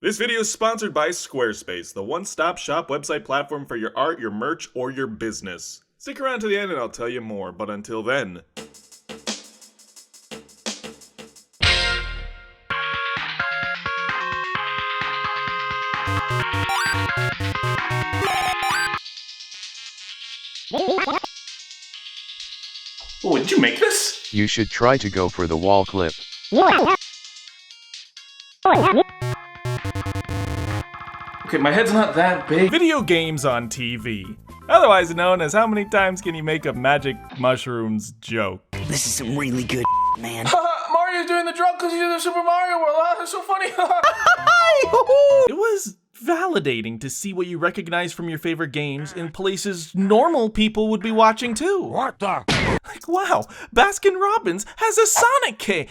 This video is sponsored by Squarespace, the one-stop shop website platform for your art, your merch, or your business. Stick around to the end and I'll tell you more, but until then... Oh, did you make this? You should try to go for the wall clip. Okay, my head's not that big. Video games on TV. Otherwise known as how many times can you make a magic mushrooms joke. This is some really good man. Mario's doing the drug because he did the Super Mario World. That's so funny. It was validating to see what you recognize from your favorite games in places normal people would be watching too. What the? Like, wow, Baskin Robbins has a Sonic cake.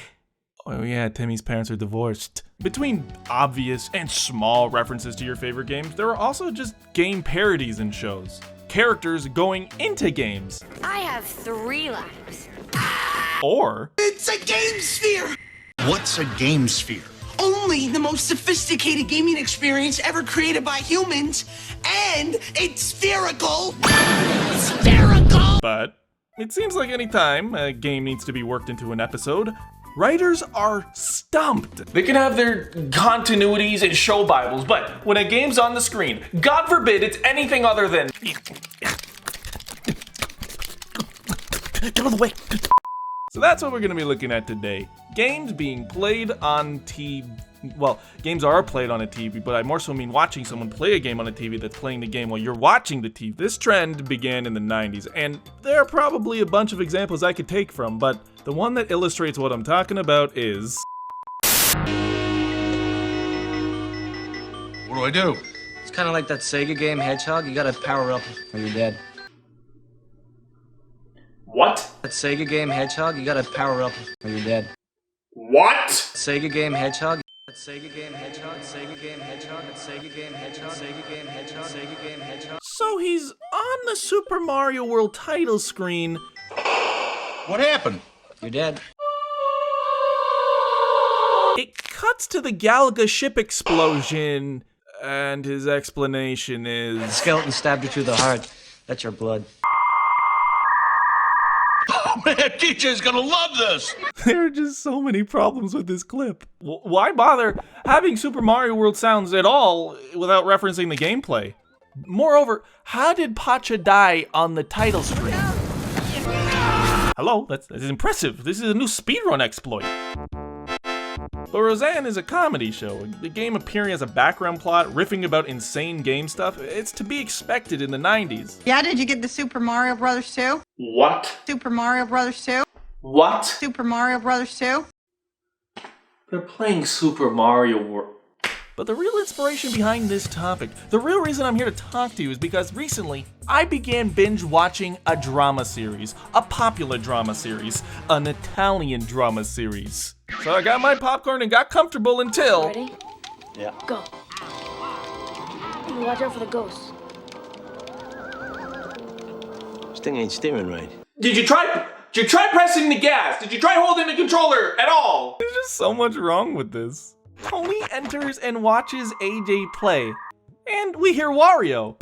Oh yeah, Timmy's parents are divorced. Between obvious and small references to your favorite games, there are also just game parodies in shows. Characters going into games. I have 3 lives. Or... It's a game sphere! What's a game sphere? Only the most sophisticated gaming experience ever created by humans, and it's spherical! Spherical! But it seems like any time a game needs to be worked into an episode, writers are stumped. They can have their continuities and show bibles, but when a game's on the screen, God forbid it's anything other than... Get out of the way! So that's what we're going to be looking at today. Games being played on TV. Well, games are played on a TV, but I more so mean watching someone play a game on a TV that's playing the game while you're watching the TV. This trend began in the 90s, and there are probably a bunch of examples I could take from, but the one that illustrates what I'm talking about is... What do I do? It's kind of like that Sega game Hedgehog. You gotta power up or you're dead. What? That Sega game Hedgehog. You gotta power up or you're dead. What? Sega game Hedgehog. Sega game Hedgehog. Sega game Hedgehog. Sega game Hedgehog. Sega game Hedgehog. Sega game Hedgehog. So he's on the Super Mario World title screen. What happened? You're dead. It cuts to the Galaga ship explosion, and his explanation The is... skeleton stabbed you through the heart. That's your blood. Oh man, DJ's gonna love this! There are just so many problems with this clip. Why bother having Super Mario World sounds at all without referencing the gameplay? Moreover, how did Pacha die on the title screen? Hello, that's impressive. This is a new speedrun exploit. But Roseanne is a comedy show. The game appearing as a background plot, riffing about insane game stuff, it's to be expected in the 90s. Yeah, did you get the Super Mario Brothers 2? What? Super Mario Brothers 2? What? Super Mario Brothers 2? They're playing Super Mario World. But the real inspiration behind this topic, the real reason I'm here to talk to you is because recently I began binge watching a drama series, a popular drama series, an Italian drama series. So I got my popcorn and got comfortable until... Ready? Yeah. Go. Watch out for the ghosts. This thing ain't steering right. Did you try pressing the gas? Did you try holding the controller at all? There's just so much wrong with this. Tony enters and watches AJ play, and we hear Wario.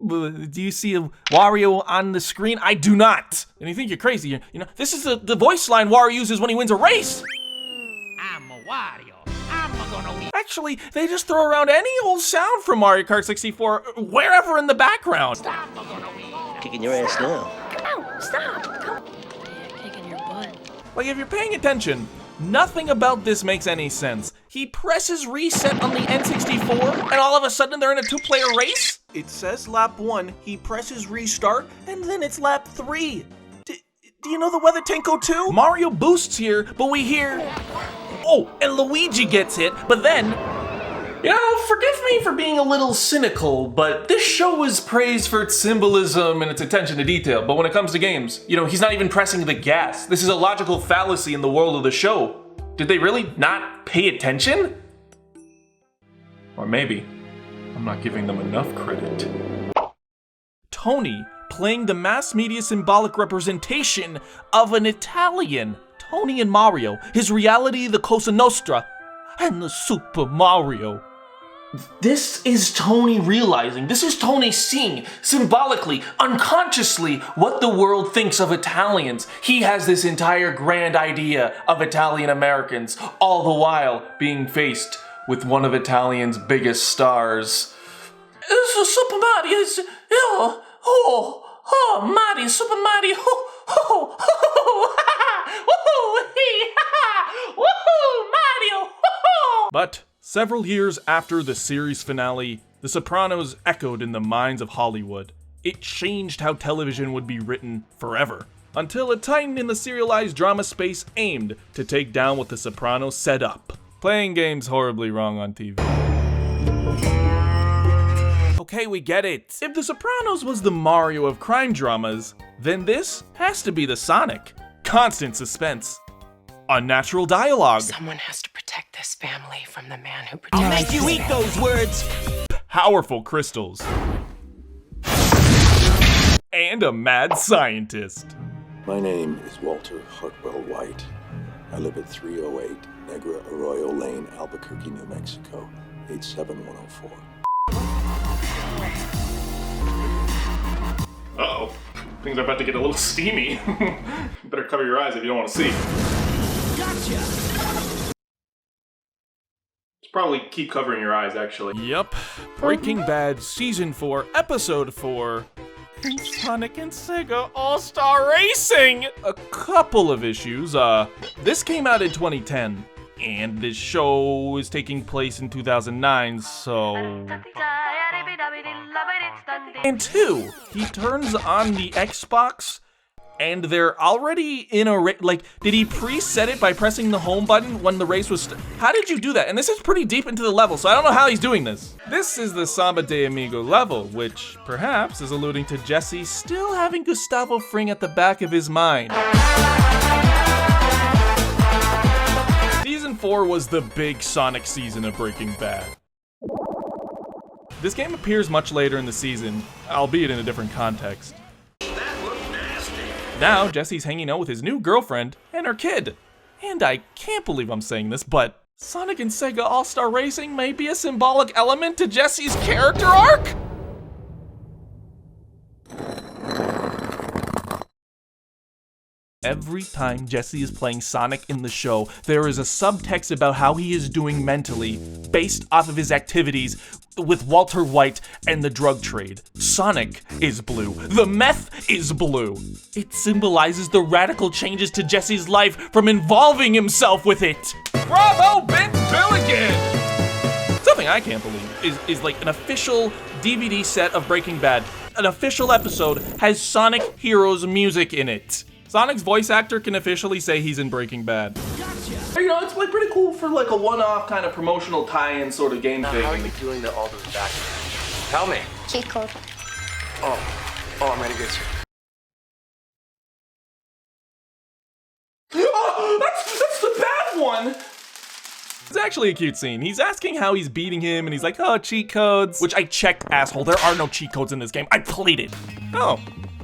Do you see a Wario on the screen? I do not. And you think you're crazy. You know, this is the voice line Wario uses when he wins a race. I'm a Wario. I'm gonna win. Actually, they just throw around any old sound from Mario Kart 64 wherever in the background. I'm gonna win. Kicking your ass now. Come on, stop. Come. Yeah, kicking your butt. Like, if you're paying attention, nothing about this makes any sense. He presses reset on the N64, and all of a sudden they're in a 2-player race? It says lap 1, he presses restart, and then it's lap 3. Do you know the weather tank go too? Mario boosts here, but we hear... Oh, and Luigi gets hit, but then... You know, forgive me for being a little cynical, but this show is praised for its symbolism and its attention to detail. But when it comes to games, you know, he's not even pressing the gas. This is a logical fallacy in the world of the show. Did they really not pay attention? Or maybe I'm not giving them enough credit. Tony playing the mass media symbolic representation of an Italian. Tony and Mario, his reality, the Cosa Nostra. and the Super Mario. This is Tony realizing, this is Tony seeing, symbolically, unconsciously, what the world thinks of Italians. He has this entire grand idea of Italian Americans, all the while being faced with one of Italian's biggest stars. Super Mario, Mario, Super Mario, Mario, But several years after the series finale, The Sopranos echoed in the minds of Hollywood. It changed how television would be written forever, until a titan in the serialized drama space aimed to take down what The Sopranos set up. Playing games horribly wrong on TV. Okay, we get it. If The Sopranos was the Mario of crime dramas, then this has to be the Sonic. Constant suspense. Unnatural dialogue. Someone has to protect this family from the man who protects. I'll make you eat those words. Powerful crystals. And a mad scientist. My name is Walter Hartwell White. I live at 308 Negra Arroyo Lane, Albuquerque, New Mexico, 87104. Uh-oh. Things are about to get a little steamy. Better cover your eyes if you don't want to see. Gotcha. Probably keep covering your eyes, actually. Yep. Breaking Bad Season 4, Episode 4. Sonic and Sega All-Star Racing! A couple of issues. This came out in 2010, and this show is taking place in 2009, so... And 2, he turns on the Xbox, and they're already in a like, did he preset it by pressing the home button when the race was how did you do that? And this is pretty deep into the level, so I don't know how he's doing this. This is the Samba de Amigo level, which perhaps is alluding to Jesse still having Gustavo Fring at the back of his mind. Season 4 was the big Sonic season of Breaking Bad. This game appears much later in the season, albeit in a different context. Now, Jesse's hanging out with his new girlfriend and her kid. And I can't believe I'm saying this, but Sonic and Sega All-Star Racing may be a symbolic element to Jesse's character arc? Every time Jesse is playing Sonic in the show, there is a subtext about how he is doing mentally, based off of his activities with Walter White and the drug trade. Sonic is blue. The meth is blue. It symbolizes the radical changes to Jesse's life from involving himself with it. Bravo, Ben Billigan! Something I can't believe is like an official DVD set of Breaking Bad. An official episode has Sonic Heroes music in it. Sonic's voice actor can officially say he's in Breaking Bad. Gotcha. You know, it's like pretty cool for like a one-off kind of promotional tie-in sort of game thing. How are you doing all those back? Tell me. Cheat code. Oh, I'm ready to get you. Oh, that's the bad one! It's actually a cute scene. He's asking how he's beating him, and he's like, oh, cheat codes. Which I checked, asshole. There are no cheat codes in this game. I played it. Oh,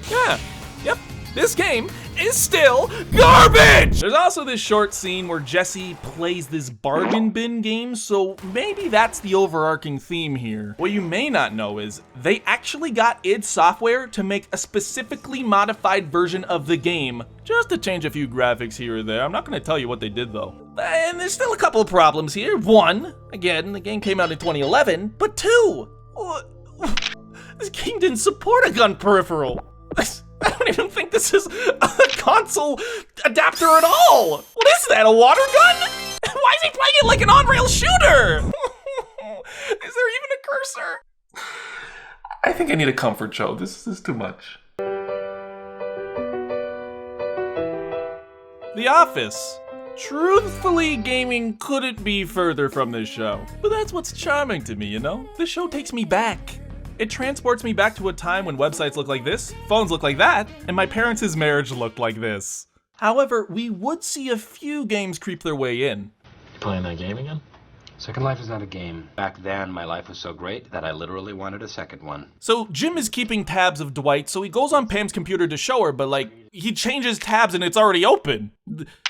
yeah, yep. This game is still garbage! There's also this short scene where Jesse plays this bargain bin game, so maybe that's the overarching theme here. What you may not know is they actually got id Software to make a specifically modified version of the game, just to change a few graphics here or there. I'm not gonna tell you what they did though. And there's still a couple of problems here. One, again, the game came out in 2011, but two, this game didn't support a gun peripheral. I don't even think this is a console adapter at all! What is that, a water gun? Why is he playing it like an on-rail shooter? Is there even a cursor? I think I need a comfort show. This is too much. The Office. Truthfully, gaming couldn't be further from this show. But that's what's charming to me, you know? This show takes me back. It transports me back to a time when websites looked like this, phones looked like that, and my parents' marriage looked like this. However, we would see a few games creep their way in. You playing that game again? Second Life is not a game. Back then, my life was so great that I literally wanted a second one. So Jim is keeping tabs of Dwight, so he goes on Pam's computer to show her, but like, he changes tabs and it's already open.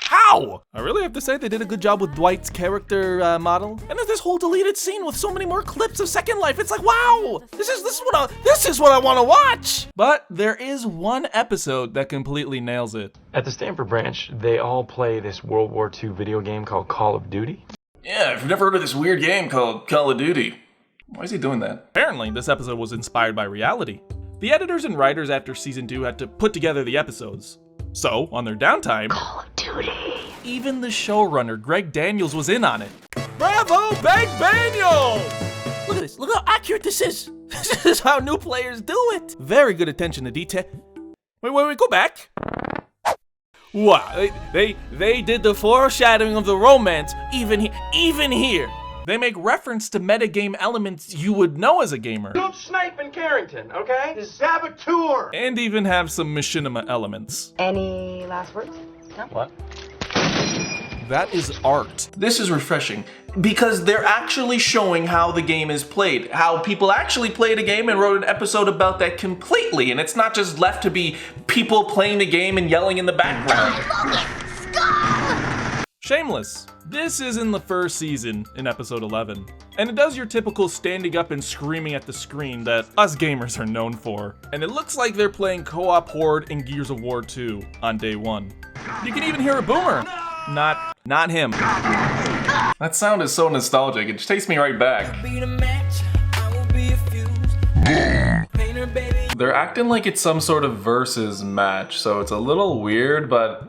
How? wow! I really have to say they did a good job with Dwight's character model. And there's this whole deleted scene with so many more clips of Second Life. It's like, wow! This is what I want to watch! But there is one episode that completely nails it. At the Stanford branch, they all play this World War II video game called Call of Duty. Yeah, if you've never heard of this weird game called Call of Duty. Why is he doing that? Apparently, this episode was inspired by reality. The editors and writers after season 2 had to put together the episodes. So, on their downtime, Call of Duty. Even the showrunner, Greg Daniels, was in on it. Bravo, Greg Daniels! Look at this. Look how accurate this is. This is how new players do it. Very good attention to detail. Wait, go back. Wow, they did the foreshadowing of the romance even here. They make reference to metagame elements you would know as a gamer. Don't snipe in Carrington, okay? The saboteur! And even have some machinima elements. Any last words? No? What? That is art. This is refreshing because they're actually showing how the game is played, how people actually played a game and wrote an episode about that completely, and it's not just left to be people playing the game and yelling in the background. Shameless. This is in the first season, in episode 11, and it does your typical standing up and screaming at the screen that us gamers are known for. And it looks like they're playing co-op Horde in Gears of War 2 on day 1. You can even hear a boomer. Not him. That sound is so nostalgic, it just takes me right back. They're acting like it's some sort of versus match, so it's a little weird, but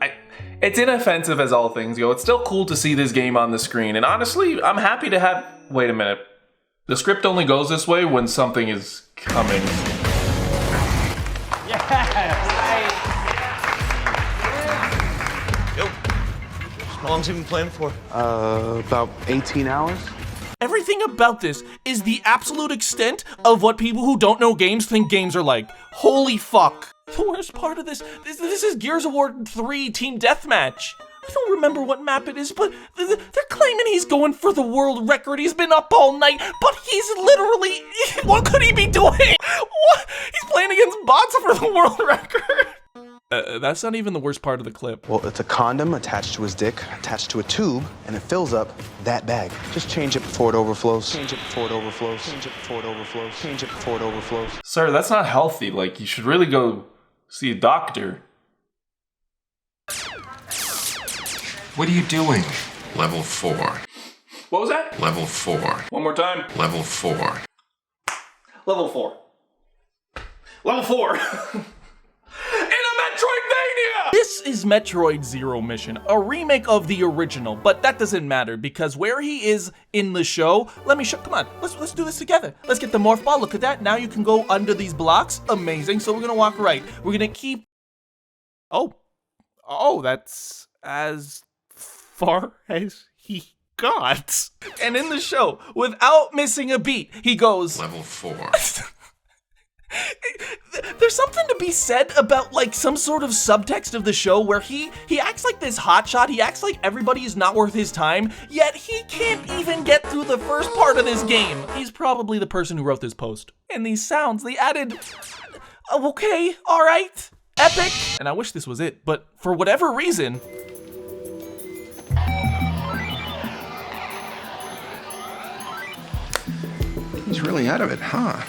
it's inoffensive as all things go. It's still cool to see this game on the screen, and honestly, I'm happy to have... Wait a minute. The script only goes this way when something is coming. How long's he been playing for? About 18 hours. Everything about this is the absolute extent of what people who don't know games think games are like. Holy fuck. The worst part of this is Gears of War 3 Team Deathmatch. I don't remember what map it is, but they're claiming he's going for the world record. He's been up all night, but he's literally... What could he be doing? What? He's playing against bots for the world record. That's not even the worst part of the clip. Well, it's a condom attached to his dick, attached to a tube, and it fills up that bag. Just change it before it overflows. Change it before it overflows. Change it before it overflows. Change it before it overflows. Sir, that's not healthy. Like, you should really go see a doctor. What are you doing? Level 4. What was that? Level 4. One more time. Level 4. Level 4. Level 4. In a Metroidvania! This is Metroid Zero Mission, a remake of the original, but that doesn't matter because where he is in the show, let me show, come on, let's do this together. Let's get the morph ball, look at that. Now you can go under these blocks, amazing. So we're gonna walk right. We're gonna keep, oh, that's as far as he got. And in the show, without missing a beat, he goes, Level 4. There's something to be said about like some sort of subtext of the show where he acts like this hotshot, he acts like everybody is not worth his time, yet he can't even get through the first part of this game. He's probably the person who wrote this post. And these sounds, they added, okay, all right, epic. And I wish this was it, but for whatever reason, He's really out of it, huh?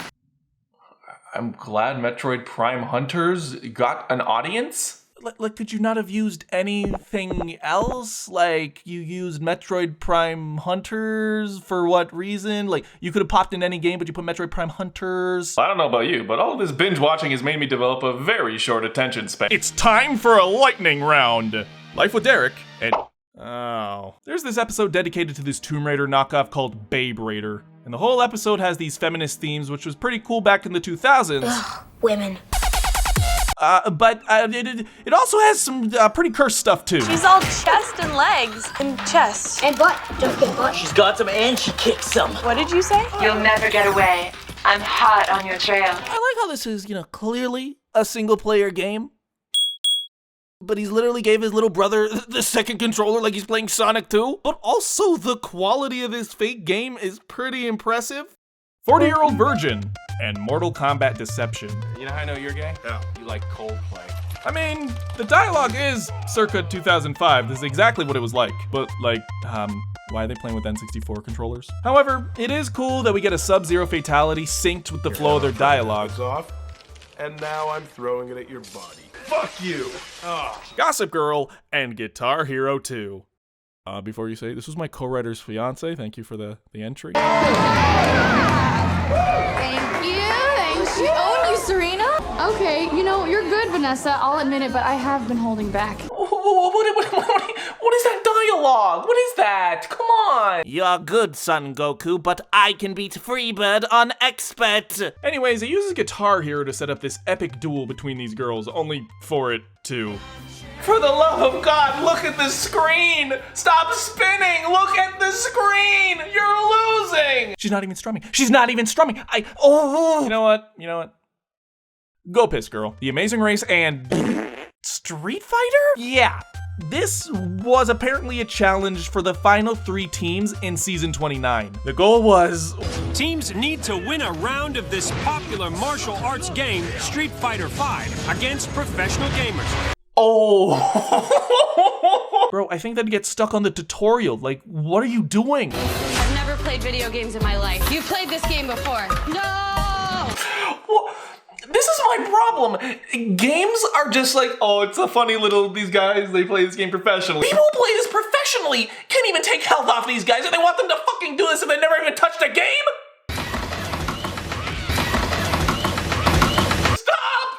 I'm glad Metroid Prime Hunters got an audience. Like, could you not have used anything else? Like, you used Metroid Prime Hunters for what reason? Like, you could have popped in any game, but you put Metroid Prime Hunters. I don't know about you, but all of this binge watching has made me develop a very short attention span. It's time for a lightning round. Life with Derek and... Oh. There's this episode dedicated to this Tomb Raider knockoff called Babe Raider. And the whole episode has these feminist themes, which was pretty cool back in the 2000s. Ugh, women. But it also has some pretty cursed stuff too. She's all chest and legs. And chest. And butt. Don't forget butt. She's got some and she kicks some. What did you say? You'll never get away. I'm hot on your trail. I like how this is, clearly a single player game. But he's literally gave his little brother the second controller like he's playing Sonic 2. But also the quality of this fake game is pretty impressive. 40-Year-Old Virgin and Mortal Kombat Deception. You know how I know you're gay? Yeah. You like Coldplay. I mean, the dialogue is circa 2005. This is exactly what it was like. But like, why are they playing with N64 controllers? However, it is cool that we get a Sub-Zero fatality synced with the flow of their dialogue. Off, and now I'm throwing it at your body. Fuck you! Gossip Girl and Guitar Hero 2. Before you say, this was my co-writer's fiance. Thank you for the entry. Thank you. She owned you, Serena. Okay, you know, you're good, Vanessa. I'll admit it, but I have been holding back. What is that dialogue? What is that? Come on! You're good, Son Goku, but I can beat Freebird on Expert. Anyways, it uses Guitar Hero to set up this epic duel between these girls, only for it to... For the love of God, look at the screen! Stop spinning! Look at the screen! You're losing! She's not even strumming. She's not even strumming. Oh! You know what? Go piss, girl. The Amazing Race and... Street Fighter? Yeah. This was apparently a challenge for the final 3 teams in Season 29. The goal was... Teams need to win a round of this popular martial arts game, Street Fighter V, against professional gamers. Oh. Bro, I think that'd get stuck on the tutorial. Like, what are you doing? I've never played video games in my life. You played this game before. No! Well, this is my problem. Games are just like, oh, it's a funny little, these guys, they play this game professionally. People who play this professionally can't even take health off these guys, and they want them to fucking do this and they never even touched a game?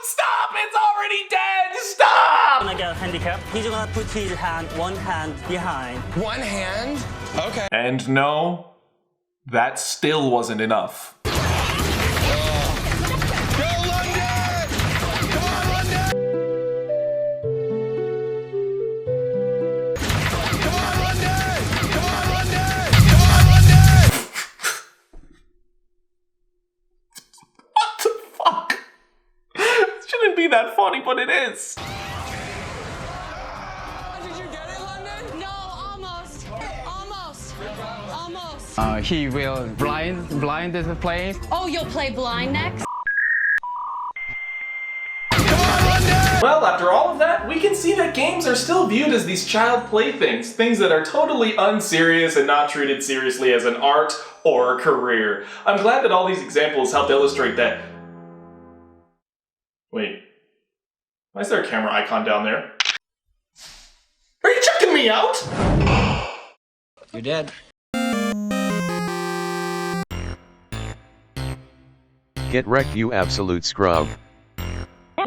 Stop, it's already dead, stop! When I get a handicap, he's gonna put his one hand behind. One hand? Okay. And no, that still wasn't enough. That funny, but it is. Did you get it, London? No, almost. He will blind the place. Oh, you'll play blind next? Well, after all of that, we can see that games are still viewed as these child playthings, things that are totally unserious and not treated seriously as an art or a career. I'm glad that all these examples helped illustrate that. Wait. Why is there a camera icon down there? Are you checking me out? You're dead. Get wrecked, you absolute scrub. Hey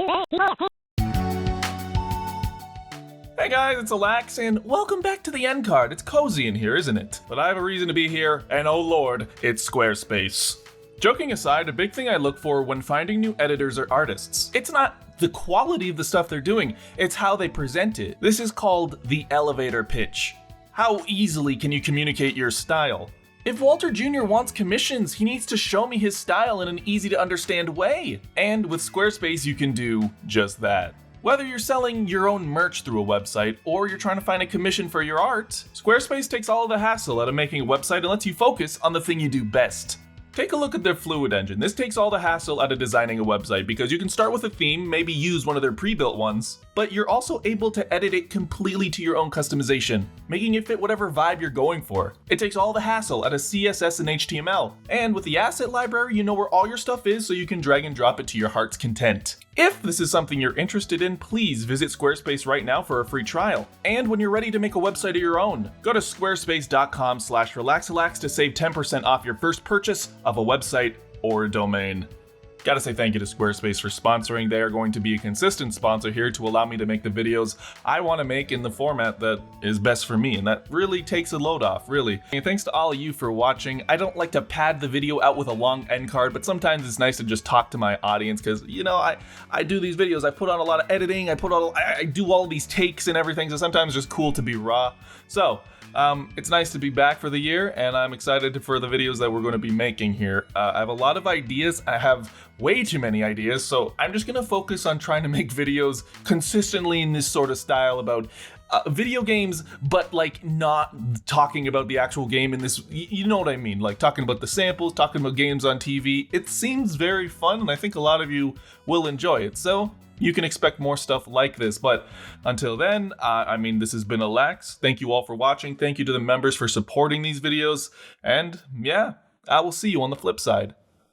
guys, it's Alax, and welcome back to the end card. It's cozy in here, isn't it? But I have a reason to be here, and oh lord, it's Squarespace. Joking aside, a big thing I look for when finding new editors or artists, it's not the quality of the stuff they're doing, it's how they present it. This is called the elevator pitch. How easily can you communicate your style? If Walter Jr. wants commissions, he needs to show me his style in an easy to understand way. And with Squarespace, you can do just that. Whether you're selling your own merch through a website or you're trying to find a commission for your art, Squarespace takes all of the hassle out of making a website and lets you focus on the thing you do best. Take a look at their Fluid engine. This takes all the hassle out of designing a website because you can start with a theme, maybe use one of their pre-built ones, but you're also able to edit it completely to your own customization, making it fit whatever vibe you're going for. It takes all the hassle out of CSS and HTML, and with the asset library, you know where all your stuff is so you can drag and drop it to your heart's content. If this is something you're interested in, please visit Squarespace right now for a free trial. And when you're ready to make a website of your own, go to squarespace.com/RelaxAlax to save 10% off your first purchase of a website or a domain. Gotta say thank you to Squarespace for sponsoring. They are going to be a consistent sponsor here to allow me to make the videos I want to make in the format that is best for me, and that really takes a load off, really. And thanks to all of you for watching. I don't like to pad the video out with a long end card, but sometimes it's nice to just talk to my audience because, you know, I do these videos, I put on a lot of editing, I do all these takes and everything, so sometimes it's just cool to be raw. So, it's nice to be back for the year, and I'm excited for the videos that we're going to be making here. I have a lot of ideas. I have way too many ideas, so I'm just going to focus on trying to make videos consistently in this sort of style about video games, but like not talking about the actual game in this, you know what I mean, like talking about the samples, talking about games on TV. It seems very fun, and I think a lot of you will enjoy it. So you can expect more stuff like this. But until then, I mean, this has been Alax. Thank you all for watching. Thank you to the members for supporting these videos. And yeah, I will see you on the flip side.